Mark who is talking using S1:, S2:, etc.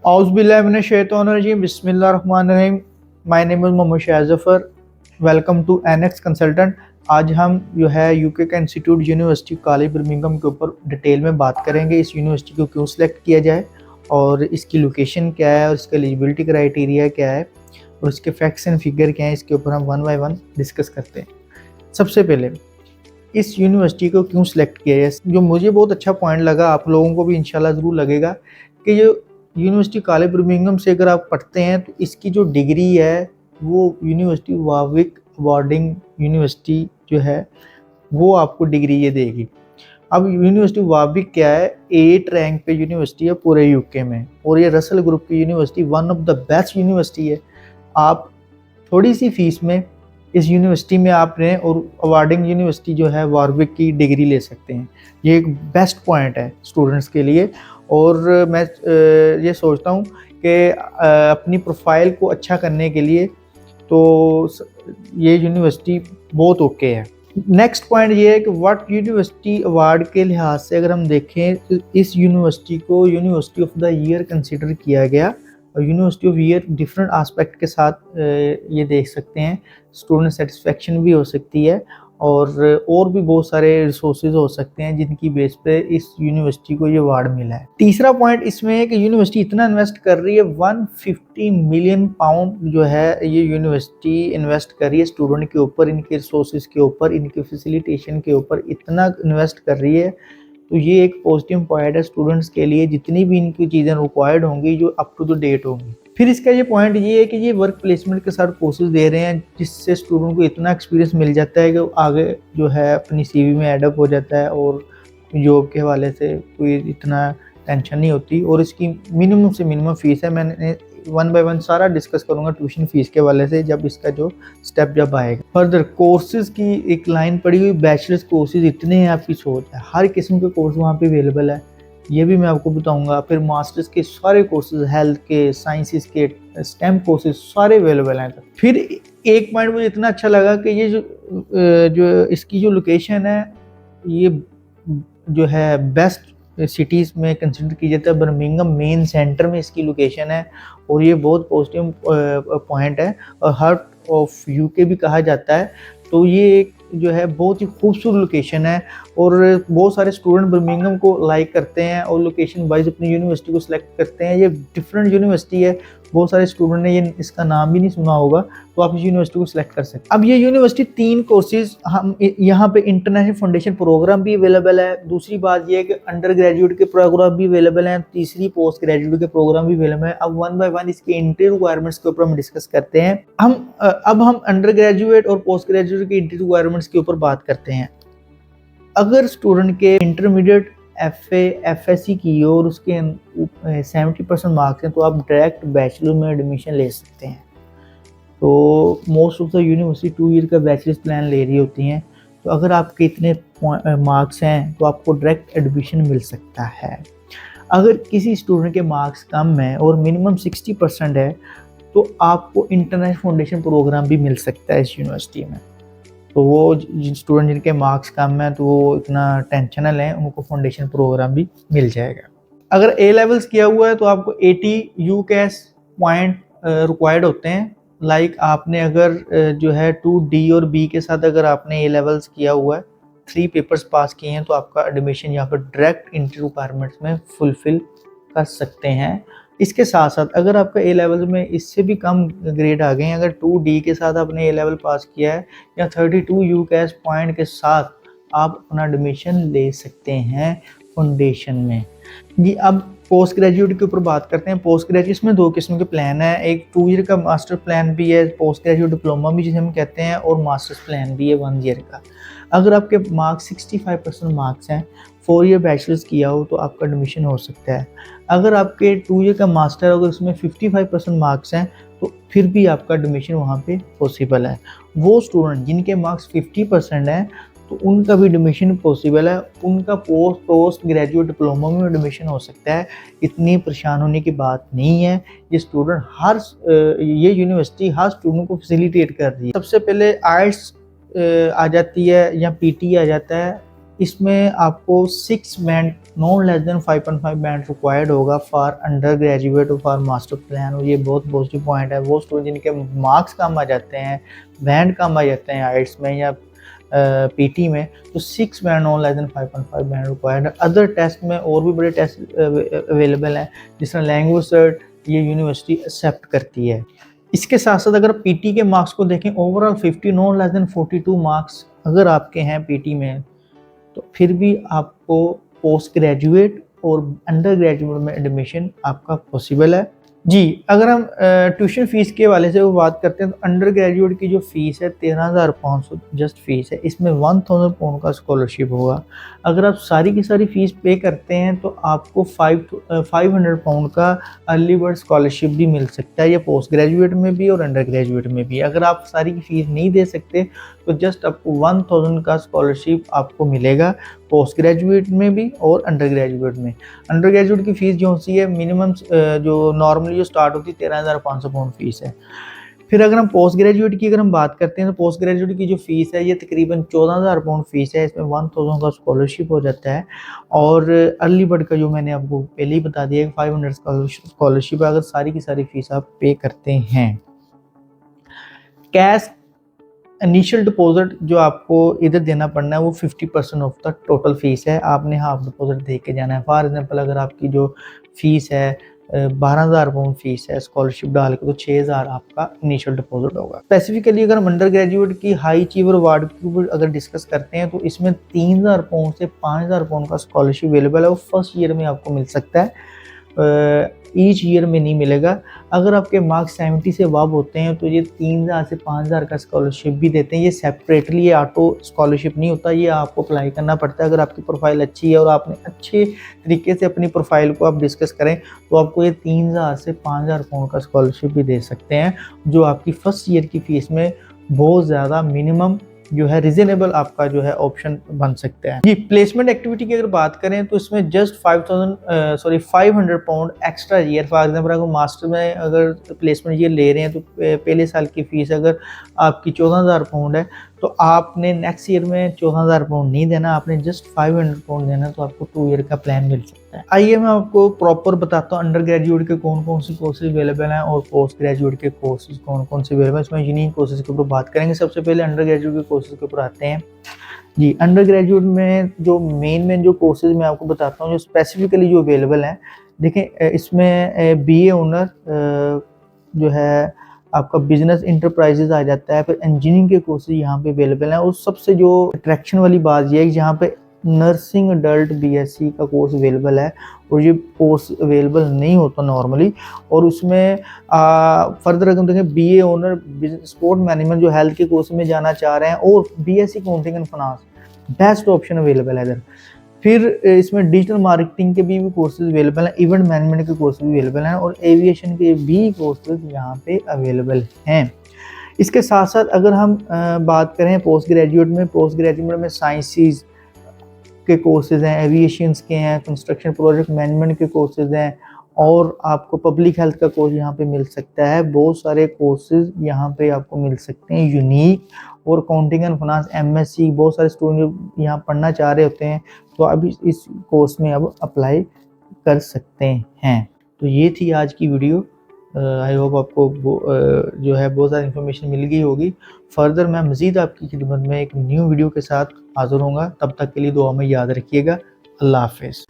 S1: औज़ुबिल्लाहिमिनश्शैतानिर्रजीम बिस्मिल्लाहिर्रहमानिर्रहीम। My name is Mohammad Shah Zafar. Welcome to NX consultant. आज हम जो है यूके का इंस्टीट्यूट यूनिवर्सिटी कॉलेज बर्मिंघम के ऊपर डिटेल में बात करेंगे। इस यूनिवर्सिटी को क्यों सिलेक्ट किया जाए और इसकी लोकेशन क्या है और इसका एलिजिबिलिटी क्राइटेरिया क्या है और इसके फैक्ट्स एंड फिगर क्या हैं, इसके ऊपर हम वन बाय वन डिस्कस करते हैं। सबसे पहले इस यूनिवर्सिटी को क्यों सिलेक्ट किया जाए, जो मुझे बहुत अच्छा पॉइंट लगा, आप लोगों को भी इंशाल्लाह ज़रूर लगेगा कि जो यूनिवर्सिटी कॉलेज बर्मिंघम से अगर आप पढ़ते हैं तो इसकी जो डिग्री है वो यूनिवर्सिटी वारविक अवॉर्डिंग यूनिवर्सिटी जो है वो आपको डिग्री ये देगी। अब यूनिवर्सिटी वारविक क्या है, 8 रैंक पे यूनिवर्सिटी है पूरे यूके में और ये रसल ग्रुप की university one of the best university है। आप थोड़ी सी फीस में इस यूनिवर्सिटी में आपने और अवार्डिंग यूनिवर्सिटी जो है वारविक की डिग्री ले सकते हैं। ये एक बेस्ट पॉइंट है स्टूडेंट्स के लिए और मैं ये सोचता हूँ कि अपनी प्रोफाइल को अच्छा करने के लिए तो ये यूनिवर्सिटी बहुत ओके है। नेक्स्ट पॉइंट ये है कि व्हाट यूनिवर्सिटी अवार्ड के लिहाज से अगर हम देखें तो इस यूनिवर्सिटी को university of the year consider किया गया और university of year different aspect के साथ ये देख सकते हैं। स्टूडेंट सेटिस्फेक्शन भी हो सकती है और भी बहुत सारे रिसोर्सेज हो सकते हैं जिनकी बेस पे इस यूनिवर्सिटी को ये अवार्ड मिला है। तीसरा पॉइंट इसमें है कि यूनिवर्सिटी इतना इन्वेस्ट कर रही है, 150 मिलियन पाउंड जो है ये यूनिवर्सिटी इन्वेस्ट कर रही है स्टूडेंट के ऊपर, इनके रिसोर्सेज के ऊपर, इनके फैसिलिटेशन के ऊपर इतना इन्वेस्ट कर रही है। तो ये एक पॉजिटिव पॉइंट है स्टूडेंट्स के लिए, जितनी भी इनकी चीज़ें रिक्वायर्ड होंगी जो अप टू द डेट होंगी। फिर इसका ये पॉइंट ये है कि ये वर्क प्लेसमेंट के साथ कोर्सेज दे रहे हैं जिससे स्टूडेंट को इतना एक्सपीरियंस मिल जाता है कि आगे जो है अपनी सीवी में एडअप हो जाता है और जॉब के हवाले से कोई इतना टेंशन नहीं होती। और इसकी मिनिमम से मिनिमम फीस है, मैंने वन बाय वन सारा डिस्कस करूंगा ट्यूशन फीस के वाले से जब इसका जो स्टेप जब आएगा। फर्दर कोर्सेज की एक लाइन पड़ी हुई, बैचलर्स कोर्सेज इतने हैं आपकी सोच है, हर किस्म के कोर्स वहाँ पे अवेलेबल है, ये भी मैं आपको बताऊंगा। फिर मास्टर्स के सारे कोर्सेज, हेल्थ के, साइंसेस के, स्टेम कोर्सेज सारे अवेलेबल हैं। फिर एक पॉइंट मुझे इतना अच्छा लगा कि ये जो इसकी जो लोकेशन है ये जो है बेस्ट सिटीज़ में कंसिडर की जाता है। बर्मिंघम मेन सेंटर में इसकी लोकेशन है और ये बहुत पॉजिटिव पॉइंट है और हार्ट ऑफ यूके भी कहा जाता है। तो ये एक जो है बहुत ही खूबसूरत लोकेशन है और बहुत सारे स्टूडेंट बर्मिंघम को लाइक करते हैं और लोकेशन वाइज अपनी यूनिवर्सिटी को सिलेक्ट करते हैं। ये डिफरेंट यूनिवर्सिटी है, बहुत सारे स्टूडेंट ने ये इसका नाम भी नहीं सुना होगा, तो आप इस यूनिवर्सिटी को सिलेक्ट कर सकते हैं। अब ये यूनिवर्सिटी 3 कोर्सेज, हम यहाँ पे इंटरनेशनल फाउंडेशन प्रोग्राम भी अवेलेबल है। दूसरी बात ये है कि अंडर ग्रेजुएट के प्रोग्राम भी अवेलेबल हैं। तीसरी पोस्ट ग्रेजुएट के प्रोग्राम भी अवेलेबल है। अब वन बाय वन इसके एंट्री रिक्वायरमेंट्स के ऊपर हम डिस्कस करते हैं। अब हम अंडर ग्रेजुएट और पोस्ट ग्रेजुएट के एंट्री रिक्वायरमेंट्स के ऊपर बात करते हैं। अगर स्टूडेंट के इंटरमीडिएट एफएससी की हो और उसके 70% मार्क्स हैं तो आप डायरेक्ट बैचलर में एडमिशन ले सकते हैं। तो most of the university 2 year का बैचलर्स प्लान ले रही होती हैं। तो अगर आपके इतने मार्क्स हैं तो आपको डायरेक्ट एडमिशन मिल सकता है। अगर किसी स्टूडेंट के मार्क्स कम हैं और मिनिमम 60% है तो आपको इंटरनेशनल फाउंडेशन प्रोग्राम भी मिल सकता है इस यूनिवर्सिटी में। तो वो स्टूडेंट जिनके मार्क्स कम हैं तो वो इतना टेंशनल हैं, उनको फाउंडेशन प्रोग्राम भी मिल जाएगा। अगर ए लेवल्स किया हुआ है तो आपको 80 यूकेएस पॉइंट रिक्वायर्ड होते हैं। लाइक आपने अगर जो है 2D और B के साथ अगर आपने ए लेवल्स किया हुआ है, 3 पेपर्स पास किए हैं तो आपका एडमिशन यहाँ पर डायरेक्ट इंट्री रिक्वायरमेंट्स में फुलफिल कर सकते हैं। इसके साथ साथ अगर आपका ए लेवल में इससे भी कम ग्रेड आ गए हैं, अगर 2D के साथ आपने ए लेवल पास किया है या 32 यूकेएस पॉइंट के साथ आप अपना एडमिशन ले सकते हैं फाउंडेशन में जी। अब पोस्ट ग्रेजुएट के ऊपर बात करते हैं। पोस्ट ग्रेजुएट में 2 किस्म के प्लान है, एक 2 ईयर का मास्टर प्लान भी है, पोस्ट ग्रेजुएट डिप्लोमा भी जिसे हम कहते हैं, और मास्टर्स प्लान भी है 1 ईयर का। अगर आपके मार्क्स 65% मार्क्स हैं, 4 ईयर बैचलर्स किया हो तो आपका एडमिशन हो सकता है। अगर आपके 2 ईयर का मास्टर अगर उसमें 55% मार्क्स हैं तो फिर भी आपका एडमिशन वहाँ पे पॉसिबल है। वो स्टूडेंट जिनके मार्क्स 50% हैं तो उनका भी एडमिशन पॉसिबल है, उनका पोस्ट ग्रेजुएट डिप्लोमा में एडमिशन हो सकता है। इतनी परेशान होने की बात नहीं है। ये स्टूडेंट ये यूनिवर्सिटी हर स्टूडेंट को फैसिलिटेट कर रही है। सबसे पहले आइट्स आ जाती है या पीटी आ जाता है इसमें आपको 6 band non less than 5.5 band required होगा फॉर अंडर ग्रेजुएट और फॉर मास्टर प्लान। और ये बहुत पॉजिटिव पॉइंट है। वो स्टूडेंट जिनके मार्क्स कम आ जाते हैं, बैंड कम आ जाते हैं आइट्स में या पीटी में, तो 6 band non less than 5.5 band required है। अदर टेस्ट में और भी बड़े टेस्ट अवेलेबल हैं, जिस तरह लैंग्वेज सर्ट ये यूनिवर्सिटी एक्सेप्ट करती है। इसके साथ साथ अगर पीटी के मार्क्स को देखें, overall 50 non less than 42 marks अगर आपके हैं पीटी में, तो फिर भी आपको पोस्ट ग्रेजुएट और अंडर ग्रेजुएट में एडमिशन आपका पॉसिबल है। जी, अगर हम ट्यूशन फ़ीस के हवाले से बात करते हैं, तो अंडर ग्रेजुएट की जो फ़ीस है 13,500 जस्ट फ़ीस है। इसमें 1000 पाउंड का स्कॉलरशिप होगा। अगर आप सारी की सारी फ़ीस पे करते हैं तो आपको 500 पाउंड का अर्ली बर्ड स्कॉलरशिप भी मिल सकता है, ये पोस्ट ग्रेजुएट में भी और अंडर ग्रेजुएट में भी। अगर आप सारी की फ़ीस नहीं दे सकते तो जस्ट आपको 1000 का स्कॉलरशिप आपको मिलेगा, पोस्ट ग्रेजुएट में भी और अंडर ग्रेजुएट में। अंडर ग्रेजुएट की फ़ीस जो होती है मिनिमम जो नॉर्मली जो स्टार्ट होती है 13,500 पाउंड फ़ीस है। फिर अगर हम पोस्ट ग्रेजुएट की बात करते हैं, तो पोस्ट ग्रेजुएट की जो फ़ीस है ये तकरीबन 14,000 पाउंड फ़ीस है। इसमें 1000 का स्कॉलरशिप हो जाता है। और अर्ली बर्ड का जो मैंने आपको पहले ही बता दिया कि 500 स्कॉलरशिप अगर सारी की सारी फ़ीस आप पे करते हैं। कैश इनिशियल डिपॉजिट जो आपको इधर देना पड़ना है वो 50% ऑफ द टोटल फ़ीस है। आपने हाफ डिपॉजिट दे के जाना है। फॉर एग्जांपल अगर आपकी जो फ़ीस है 12,000 पाउंड फ़ीस है स्कॉलरशिप डाल के, तो 6,000 आपका इनिशियल डिपॉजिट होगा। स्पेसिफिकली अगर हम अंडर ग्रेजुएट की हाई अचीवर अवार्ड की अगर डिस्कस करते हैं, तो इसमें 3,000 पाउंड से 5,000 पाउंड का स्कॉलरशिप अवेलेबल है। वो फर्स्ट ईयर में आपको मिल सकता है, ईच ईयर में नहीं मिलेगा। अगर आपके मार्क्स 70 से अबव होते हैं तो ये 3,000 से 5,000 का स्कॉलरशिप भी देते हैं। ये सेपरेटली, ये ऑटो स्कॉलरशिप नहीं होता, ये आपको अप्लाई करना पड़ता है। अगर आपकी प्रोफाइल अच्छी है और आपने अच्छे तरीके से अपनी प्रोफाइल को आप डिस्कस करें, तो आपको ये 3,000 से 5,000 पाउंड का स्कॉलरशिप भी दे सकते हैं, जो आपकी फर्स्ट ईयर की फ़ीस में बहुत ज़्यादा मिनिमम जो है रीजनेबल आपका जो है ऑप्शन बन सकता है। जी, प्लेसमेंट एक्टिविटी की अगर बात करें तो इसमें just 500 pound extra year. For example अगर मास्टर में अगर प्लेसमेंट ये ले रहे हैं, तो पहले साल की फ़ीस अगर आपकी 14,000 पाउंड है, तो आपने नेक्स्ट ईयर में 14,000 पाउंड नहीं देना, आपने जस्ट 500 पाउंड देना, तो आपको 2 ईयर का प्लान मिल सकता है। आइए मैं आपको प्रॉपर बताता हूँ अंडर ग्रेजुएट के कौन कौन से कोर्सेज अवेलेबल हैं और पोस्ट ग्रेजुएट के कोर्सेज कौन कौन से अवेलेबल हैं। इसमें यूनिक कोर्सेज के ऊपर बात करेंगे। सबसे पहले अंडर ग्रेजुएट के कोर्सेज के ऊपर आते हैं। जी, अंडर ग्रेजुएट में जो मेन जो कोर्सेज मैं आपको बताता हूँ, जो स्पेसिफिकली जो अवेलेबल हैं, देखें इसमें बीए ऑनर जो है आपका बिजनेस इंटरप्राइजेज आ जाता है। फिर इंजीनियरिंग के कोर्सेज यहाँ पे अवेलेबल हैं। और सबसे जो अट्रैक्शन वाली बात ये है कि यहाँ पे नर्सिंग अडल्ट बीएससी का कोर्स अवेलेबल है, और ये कोर्स अवेलेबल नहीं होता नॉर्मली। और उसमें फर्दर अगर देखें बीए ऑनर स्पोर्ट मैनेजमेंट जो हेल्थ के कोर्स में जाना चाह रहे हैं, और BSc accounting and finance best option available है इधर। फिर इसमें डिजिटल मार्केटिंग के भी कोर्सेज अवेलेबल हैं, इवेंट मैनेजमेंट के कोर्सेज भी अवेलेबल हैं, और एविएशन के भी कोर्सेज यहाँ पे अवेलेबल हैं। इसके साथ साथ अगर हम बात करें पोस्ट ग्रेजुएट में साइंसेस के कोर्सेज हैं, एविएशंस के हैं, कंस्ट्रक्शन प्रोजेक्ट मैनेजमेंट के कोर्सेज हैं, और आपको पब्लिक हेल्थ का कोर्स यहाँ पे मिल सकता है। बहुत सारे कोर्सेज यहाँ पे आपको मिल सकते हैं यूनिक। और अकाउंटिंग एंड फाइनेंस एमएससी बहुत सारे स्टूडेंट यहाँ पढ़ना चाह रहे होते हैं, तो अभी इस कोर्स में अब अप्लाई कर सकते हैं। तो ये थी आज की वीडियो। आई होप आपको जो है बहुत सारी इन्फॉर्मेशन मिल गई होगी। फर्दर मैं मज़ीद आपकी खिदमत में एक न्यू वीडियो के साथ हाज़िर होऊंगा। तब तक के लिए दुआ में याद रखिएगा। अल्लाह हाफ़िज़।